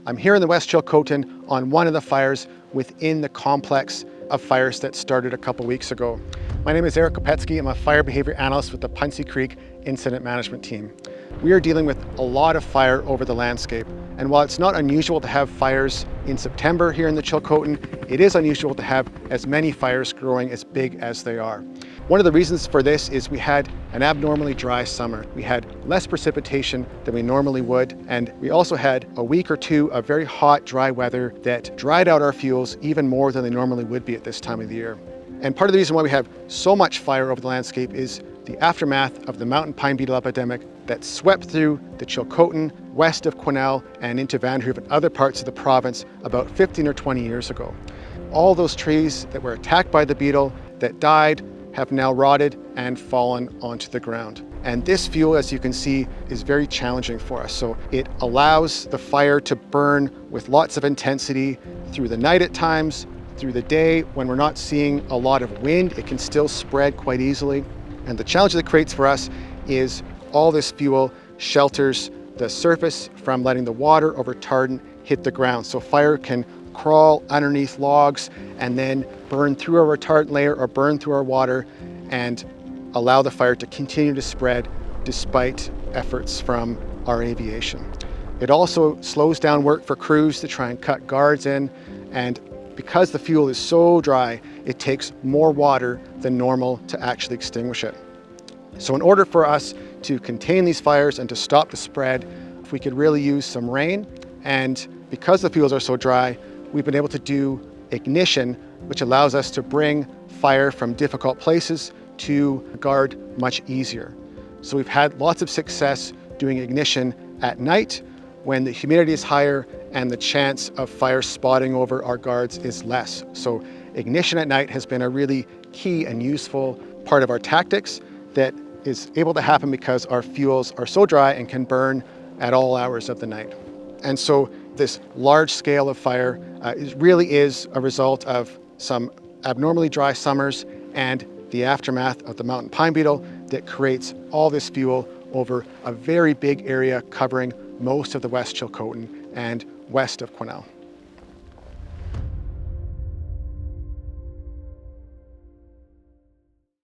I'm here in the West Chilcotin on one of the fires within the complex of fires that started a couple weeks ago. My name is Kopetski. I'm a fire behavior analyst with the Puncie Creek Incident Management Team. We are dealing with a lot of fire over the landscape. And while it's not unusual to have fires in September here in the Chilcotin, it is unusual to have as many fires growing as big as they are. One of the reasons for this is we had an abnormally dry summer. We had less precipitation than we normally would, and we also had a week or two of very hot, dry weather that dried out our fuels even more than they normally would be at this time of the year. And part of the reason why we have so much fire over the landscape is the aftermath of the mountain pine beetle epidemic that swept through the Chilcotin, west of Quesnel, and into Vanderhoof and other parts of the province about 15 or 20 years ago. All those trees that were attacked by the beetle that died have now rotted and fallen onto the ground. And this fuel, as you can see, is very challenging for us. So it allows the fire to burn with lots of intensity through the night at times, through the day. When we're not seeing a lot of wind, it can still spread quite easily. And the challenge that it creates for us is all this fuel shelters the surface from letting the water or retardant hit the ground. So fire can crawl underneath logs and then burn through our retardant layer or burn through our water and allow the fire to continue to spread despite efforts from our aviation. It also slows down work for crews to try and cut guards in, and because the fuel is so dry, it takes more water than normal to actually extinguish it. So in order for us to contain these fires and to stop the spread, we could really use some rain, and because the fuels are so dry, we've been able to do ignition, which allows us to bring fire from difficult places to a guard much easier. So we've had lots of success doing ignition at night when the humidity is higher and the chance of fire spotting over our guards is less. So ignition at night has been a really key and useful part of our tactics that is able to happen because our fuels are so dry and can burn at all hours of the night. And so this large scale of fire really is a result of some abnormally dry summers and the aftermath of the mountain pine beetle that creates all this fuel over a very big area covering most of the West Chilcotin and west of Quesnel.